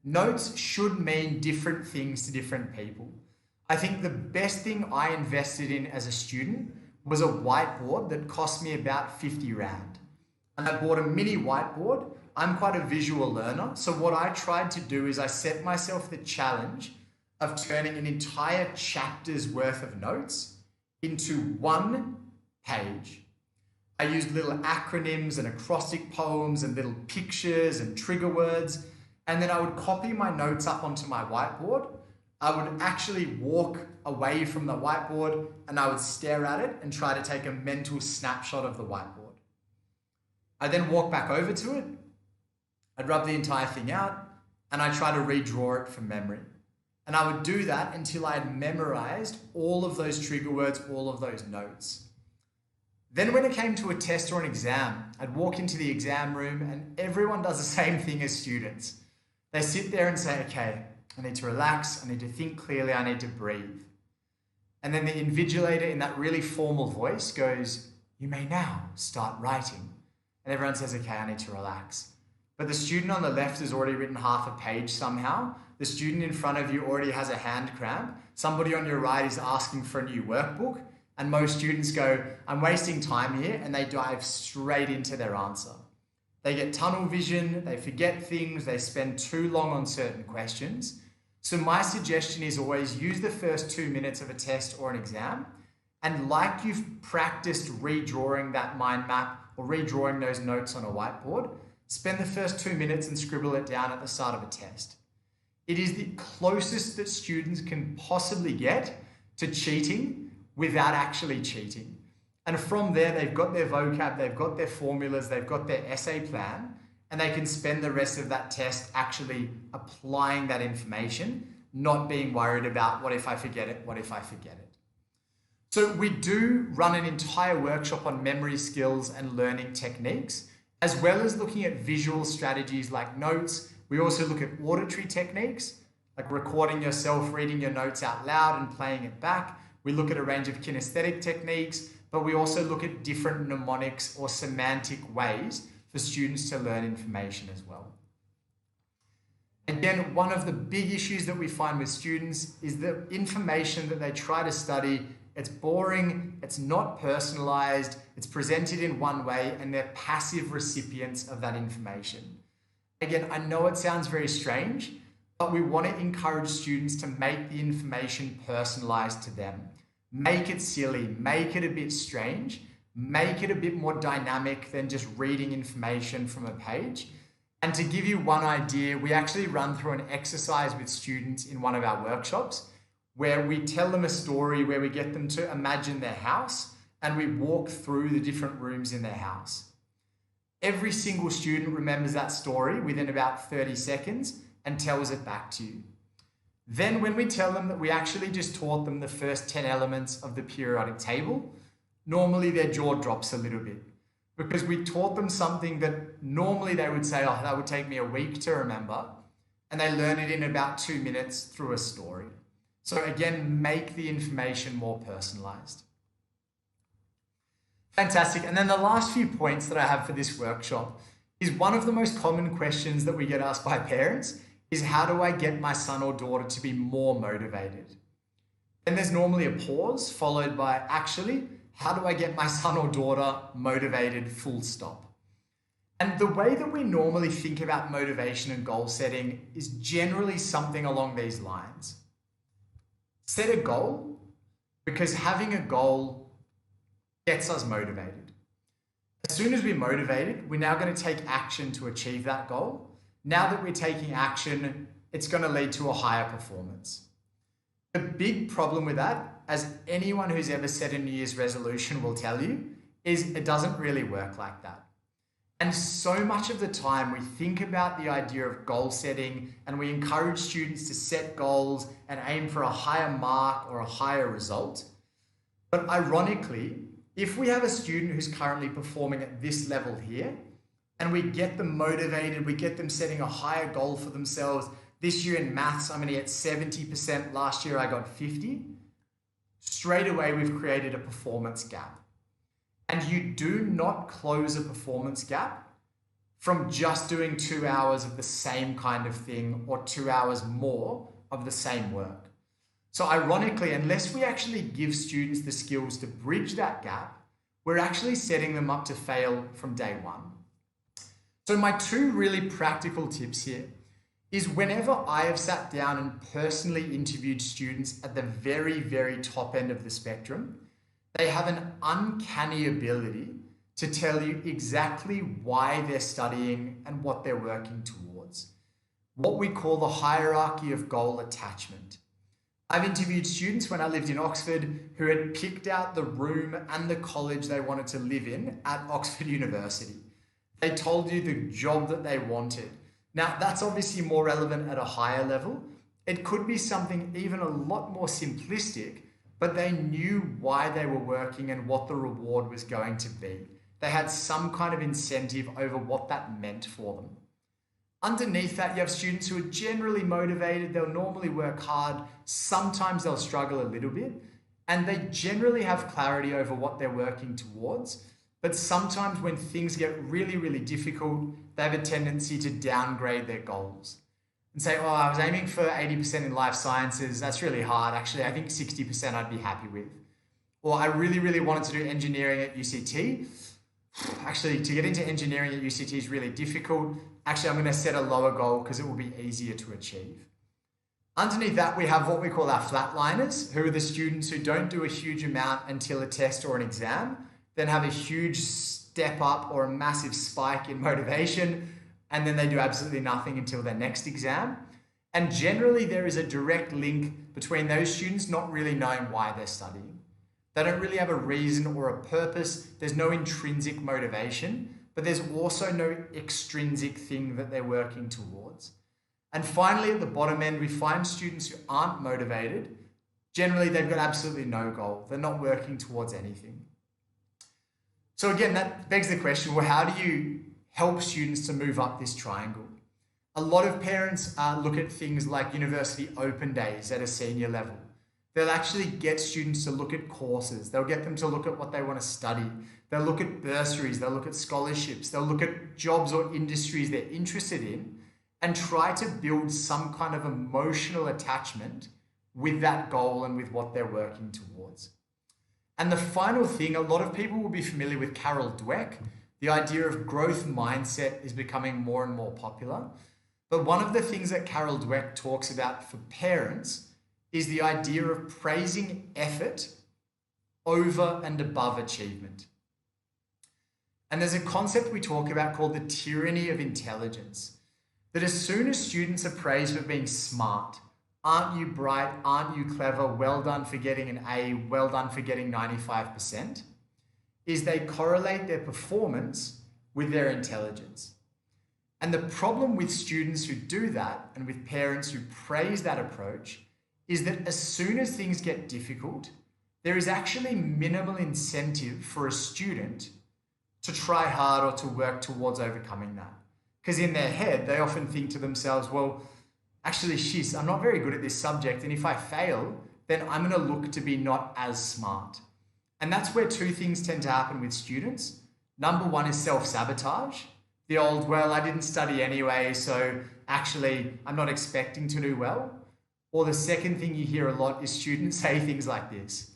Notes should mean different things to different people. I think the best thing I invested in as a student was a whiteboard that cost me about 50 Rand. And I bought a mini whiteboard. I'm quite a visual learner. So what I tried to do is I set myself the challenge of turning an entire chapter's worth of notes into one page. I used little acronyms and acrostic poems and little pictures and trigger words. And then I would copy my notes up onto my whiteboard. I would actually walk away from the whiteboard and I would stare at it and try to take a mental snapshot of the whiteboard. I then walk back over to it. I'd rub the entire thing out and I'd try to redraw it from memory. And I would do that until I had memorized all of those trigger words, all of those notes. Then when it came to a test or an exam, I'd walk into the exam room and everyone does the same thing as students. They sit there and say, okay, I need to relax, I need to think clearly, I need to breathe. And then the invigilator in that really formal voice goes, you may now start writing. And everyone says, okay, I need to relax. But the student on the left has already written half a page somehow. The student in front of you already has a hand cramp. Somebody on your right is asking for a new workbook. And most students go, I'm wasting time here, and they dive straight into their answer. They get tunnel vision, they forget things, they spend too long on certain questions. So my suggestion is always use the first 2 minutes of a test or an exam, and like you've practiced redrawing that mind map or redrawing those notes on a whiteboard, spend the first 2 minutes and scribble it down at the start of a test. It is the closest that students can possibly get to cheating without actually cheating. And from there, they've got their vocab, they've got their formulas, they've got their essay plan, and they can spend the rest of that test actually applying that information, not being worried about what if I forget it, what if I forget it. So we do run an entire workshop on memory skills and learning techniques, as well as looking at visual strategies like notes. We also look at auditory techniques, like recording yourself, reading your notes out loud and playing it back. We look at a range of kinesthetic techniques, but we also look at different mnemonics or semantic ways for students to learn information as well. Again, one of the big issues that we find with students is the information that they try to study, it's boring, it's not personalized, it's presented in one way, and they're passive recipients of that information. Again, I know it sounds very strange, but we want to encourage students to make the information personalized to them. Make it silly, make it a bit strange, make it a bit more dynamic than just reading information from a page. And to give you one idea, we actually run through an exercise with students in one of our workshops where we tell them a story where we get them to imagine their house and we walk through the different rooms in their house. Every single student remembers that story within about 30 seconds and tells it back to you. Then when we tell them that we actually just taught them the first 10 elements of the periodic table, normally their jaw drops a little bit because we taught them something that normally they would say, oh, that would take me a week to remember, and they learn it in about 2 minutes through a story. So again, make the information more personalized. Fantastic. And then the last few points that I have for this workshop is one of the most common questions that we get asked by parents is how do I get my son or daughter to be more motivated? Then there's normally a pause followed by actually, how do I get my son or daughter motivated, full stop? And the way that we normally think about motivation and goal setting is generally something along these lines. Set a goal, because having a goal gets us motivated. As soon as we're motivated, we're now going to take action to achieve that goal. Now that we're taking action, it's going to lead to a higher performance. The big problem with that, as anyone who's ever set a New Year's resolution will tell you, is it doesn't really work like that. And so much of the time we think about the idea of goal setting and we encourage students to set goals and aim for a higher mark or a higher result. But ironically, if we have a student who's currently performing at this level here and we get them motivated, we get them setting a higher goal for themselves. This year in maths, I'm going to get 70%. Last year I got 50. Straight away, we've created a performance gap. And you do not close a performance gap from just doing 2 hours of the same kind of thing or 2 hours more of the same work. So ironically, unless we actually give students the skills to bridge that gap, we're actually setting them up to fail from day one. So my two really practical tips here is whenever I have sat down and personally interviewed students at the very, very top end of the spectrum, they have an uncanny ability to tell you exactly why they're studying and what they're working towards. What we call the hierarchy of goal attachment. I've interviewed students when I lived in Oxford who had picked out the room and the college they wanted to live in at Oxford University. They told you the job that they wanted. Now, that's obviously more relevant at a higher level. It could be something even a lot more simplistic, but they knew why they were working and what the reward was going to be. They had some kind of incentive over what that meant for them. Underneath that, you have students who are generally motivated. They'll normally work hard. Sometimes they'll struggle a little bit, and they generally have clarity over what they're working towards. But sometimes when things get really, really difficult, they have a tendency to downgrade their goals and say, oh, I was aiming for 80% in life sciences. That's really hard. Actually, I think 60% I'd be happy with. Or I really, really wanted to do engineering at UCT. Actually, to get into engineering at UCT is really difficult. Actually, I'm going to set a lower goal because it will be easier to achieve. Underneath that, we have what we call our flatliners, who are the students who don't do a huge amount until a test or an exam, then have a huge step up or a massive spike in motivation, and then they do absolutely nothing until their next exam. And generally, there is a direct link between those students not really knowing why they're studying. They don't really have a reason or a purpose. There's no intrinsic motivation, but there's also no extrinsic thing that they're working towards. And finally, at the bottom end, we find students who aren't motivated. Generally, they've got absolutely no goal. They're not working towards anything. So again, that begs the question, well, how do you help students to move up this triangle? A lot of parents look at things like university open days at a senior level. They'll actually get students to look at courses. They'll get them to look at what they want to study. They'll look at bursaries. They'll look at scholarships. They'll look at jobs or industries they're interested in and try to build some kind of emotional attachment with that goal and with what they're working towards. And the final thing, a lot of people will be familiar with Carol Dweck. The idea of growth mindset is becoming more and more popular. But one of the things that Carol Dweck talks about for parents is the idea of praising effort over and above achievement. And there's a concept we talk about called the tyranny of intelligence. That as soon as students are praised for being smart, aren't you bright, aren't you clever, well done for getting an A, well done for getting 95%, is they correlate their performance with their intelligence. And the problem with students who do that and with parents who praise that approach is that as soon as things get difficult, there is actually minimal incentive for a student to try hard or to work towards overcoming that. Because in their head, they often think to themselves, well, actually, I'm not very good at this subject, and if I fail, then I'm going to look to be not as smart. And that's where two things tend to happen with students. Number one is self-sabotage. The old, well, I didn't study anyway, so actually I'm not expecting to do well. Or the second thing you hear a lot is students say things like this.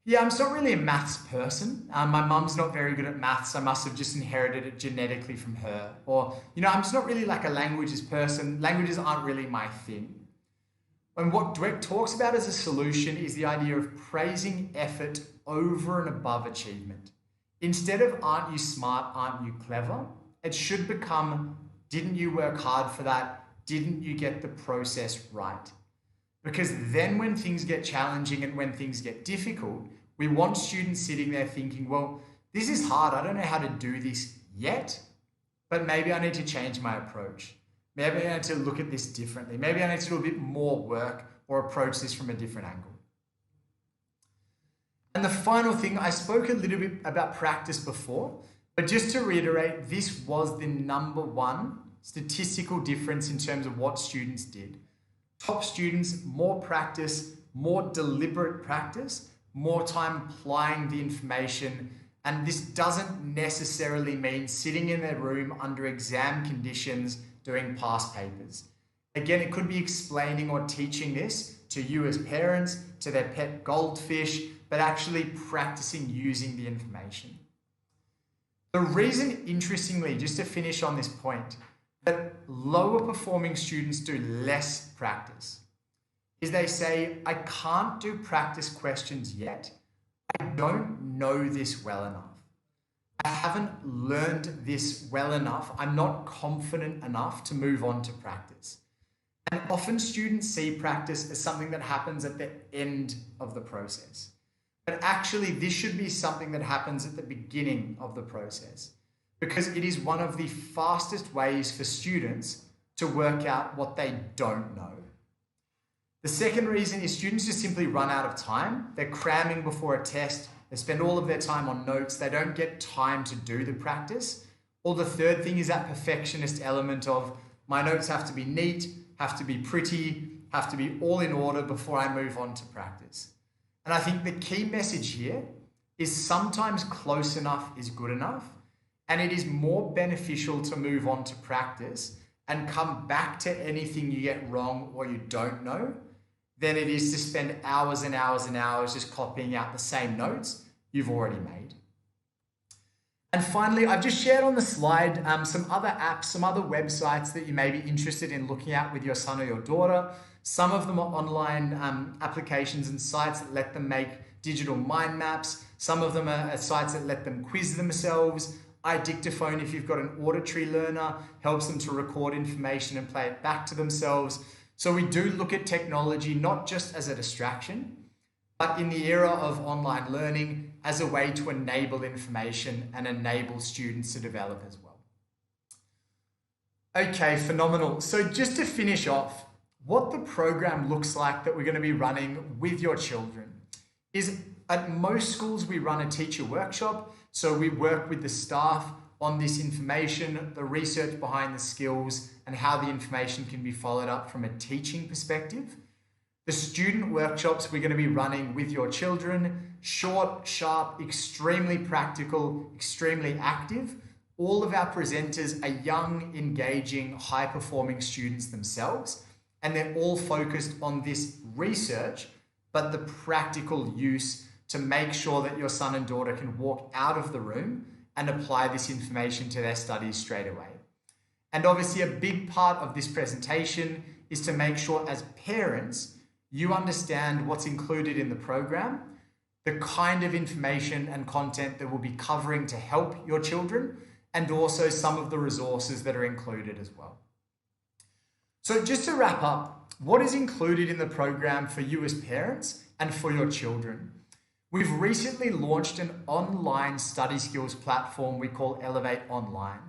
Yeah, I'm just not really a maths person. My mum's not very good at maths. I must have just inherited it genetically from her. Or, I'm just not really like a languages person. Languages aren't really my thing. And what Dweck talks about as a solution is the idea of praising effort over and above achievement. Instead of aren't you smart, aren't you clever, it should become didn't you work hard for that? Didn't you get the process right? Because then when things get challenging and when things get difficult, we want students sitting there thinking, well, this is hard. I don't know how to do this yet, but maybe I need to change my approach. Maybe I need to look at this differently. Maybe I need to do a bit more work or approach this from a different angle. And the final thing, I spoke a little bit about practice before, but just to reiterate, this was the number one statistical difference in terms of what students did. Top students, more practice, more deliberate practice, more time applying the information. And this doesn't necessarily mean sitting in their room under exam conditions doing past papers. Again, it could be explaining or teaching this to you as parents, to their pet goldfish, but actually practicing using the information. The reason, interestingly, just to finish on this point, that lower performing students do less practice is they say, I can't do practice questions yet. I don't know this well enough. I haven't learned this well enough. I'm not confident enough to move on to practice. And often students see practice as something that happens at the end of the process. But actually, this should be something that happens at the beginning of the process, because it is one of the fastest ways for students to work out what they don't know. The second reason is students just simply run out of time. They're cramming before a test. They spend all of their time on notes. They don't get time to do the practice. Or the third thing is that perfectionist element of my notes have to be neat, have to be pretty, have to be all in order before I move on to practice. And I think the key message here is sometimes close enough is good enough, and it is more beneficial to move on to practice and come back to anything you get wrong or you don't know than it is to spend hours and hours and hours just copying out the same notes you've already made. And finally, I've just shared on the slide some other apps, some other websites that you may be interested in looking at with your son or your daughter. Some of them are online applications and sites that let them make digital mind maps. Some of them are sites that let them quiz themselves. iDictaphone, if you've got an auditory learner, helps them to record information and play it back to themselves. So we do look at technology not just as a distraction, but in the era of online learning as a way to enable information and enable students to develop as well. Okay, phenomenal. So just to finish off, what the program looks like that we're going to be running with your children is at most schools we run a teacher workshop. So we work with the staff on this information, the research behind the skills, and how the information can be followed up from a teaching perspective. The student workshops we're going to be running with your children, short, sharp, extremely practical, extremely active. All of our presenters are young, engaging, high-performing students themselves, and they're all focused on this research, but the practical use to make sure that your son and daughter can walk out of the room and apply this information to their studies straight away. And obviously a big part of this presentation is to make sure as parents, you understand what's included in the program, the kind of information and content that we'll be covering to help your children, and also some of the resources that are included as well. So just to wrap up, what is included in the program for you as parents and for your children? We've recently launched an online study skills platform we call Elevate Online.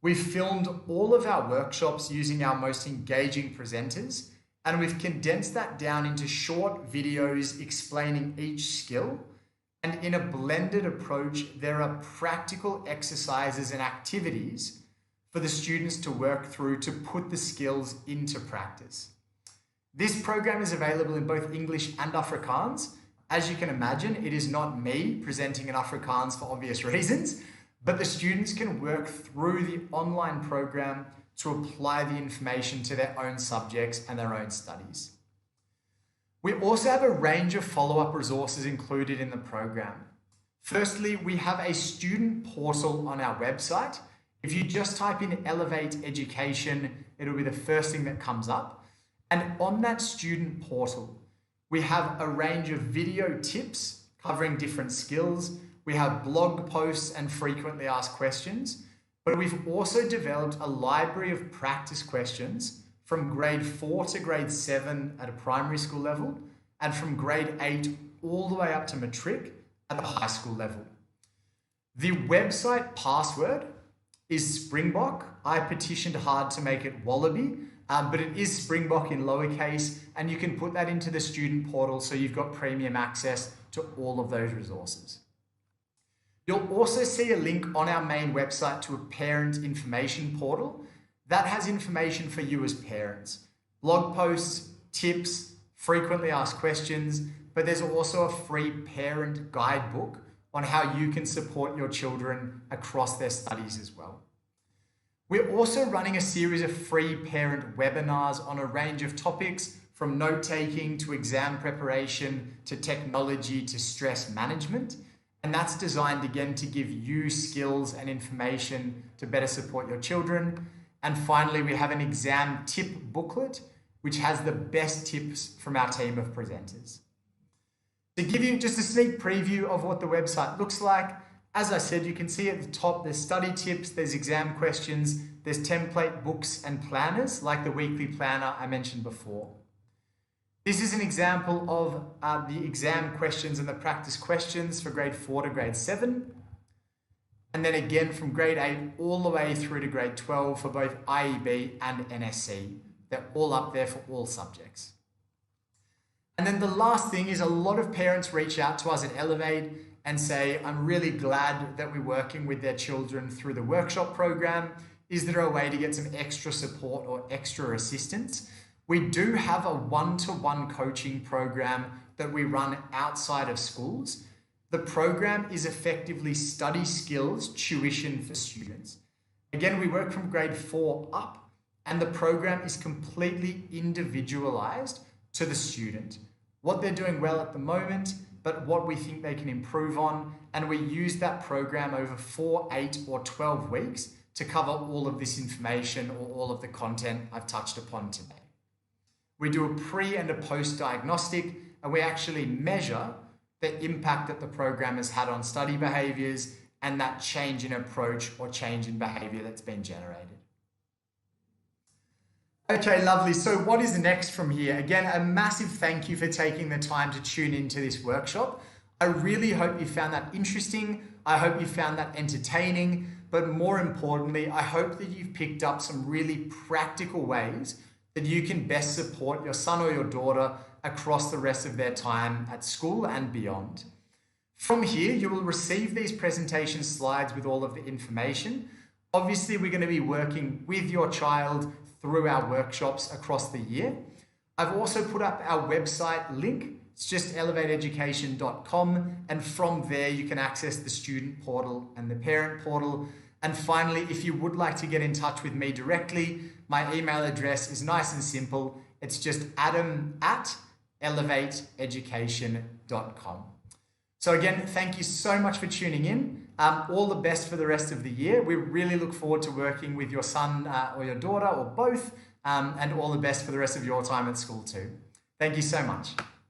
We've filmed all of our workshops using our most engaging presenters, and we've condensed that down into short videos explaining each skill. And in a blended approach, there are practical exercises and activities for the students to work through to put the skills into practice. This program is available in both English and Afrikaans, As you can imagine, it is not me presenting in Afrikaans for obvious reasons, but the students can work through the online program to apply the information to their own subjects and their own studies. We also have a range of follow-up resources included in the program. Firstly, we have a student portal on our website. If you just type in Elevate Education, it'll be the first thing that comes up. And on that student portal, we have a range of video tips covering different skills. We have blog posts and frequently asked questions, but we've also developed a library of practice questions from grade 4 to grade 7 at a primary school level, and from grade 8 all the way up to matric at the high school level. The website password is Springbok. I petitioned hard to make it Wallaby, but it is Springbok in lowercase, and you can put that into the student portal so you've got premium access to all of those resources. You'll also see a link on our main website to a parent information portal that has information for you as parents. Blog posts, tips, frequently asked questions, but there's also a free parent guidebook on how you can support your children across their studies as well. We're also running a series of free parent webinars on a range of topics, from note-taking to exam preparation to technology to stress management. And that's designed again to give you skills and information to better support your children. And finally, we have an exam tip booklet, which has the best tips from our team of presenters. To give you just a sneak preview of what the website looks like, as I said, you can see at the top, there's study tips, there's exam questions, there's template books and planners, like the weekly planner I mentioned before. This is an example of the exam questions and the practice questions for grade 4 to grade 7. And then again from grade 8 all the way through to grade 12 for both IEB and NSC. They're all up there for all subjects. And then the last thing is, a lot of parents reach out to us at Elevate and say, I'm really glad that we're working with their children through the workshop program. Is there a way to get some extra support or extra assistance? We do have a one-to-one coaching program that we run outside of schools. The program is effectively study skills tuition for students. Again, we work from grade 4 up, and the program is completely individualized to the student. What they're doing well at the moment, but what we think they can improve on. And we use that program over 4, 8, or 12 weeks to cover all of this information or all of the content I've touched upon today. We do a pre and a post diagnostic, and we actually measure the impact that the program has had on study behaviors and that change in approach or change in behavior that's been generated. Okay, lovely. So what is next from here? Again, a massive thank you for taking the time to tune into this workshop. I really hope you found that interesting. I hope you found that entertaining, but more importantly, I hope that you've picked up some really practical ways that you can best support your son or your daughter across the rest of their time at school and beyond. From here, you will receive these presentation slides with all of the information. Obviously, we're going to be working with your child through our workshops across the year. I've also put up our website link. It's just elevateeducation.com, and from there you can access the student portal and the parent portal. And finally, if you would like to get in touch with me directly, my email address is nice and simple. It's just adam@elevateeducation.com. So again, thank you so much for tuning in. All the best for the rest of the year. We really look forward to working with your son or your daughter or both, and all the best for the rest of your time at school too. Thank you so much.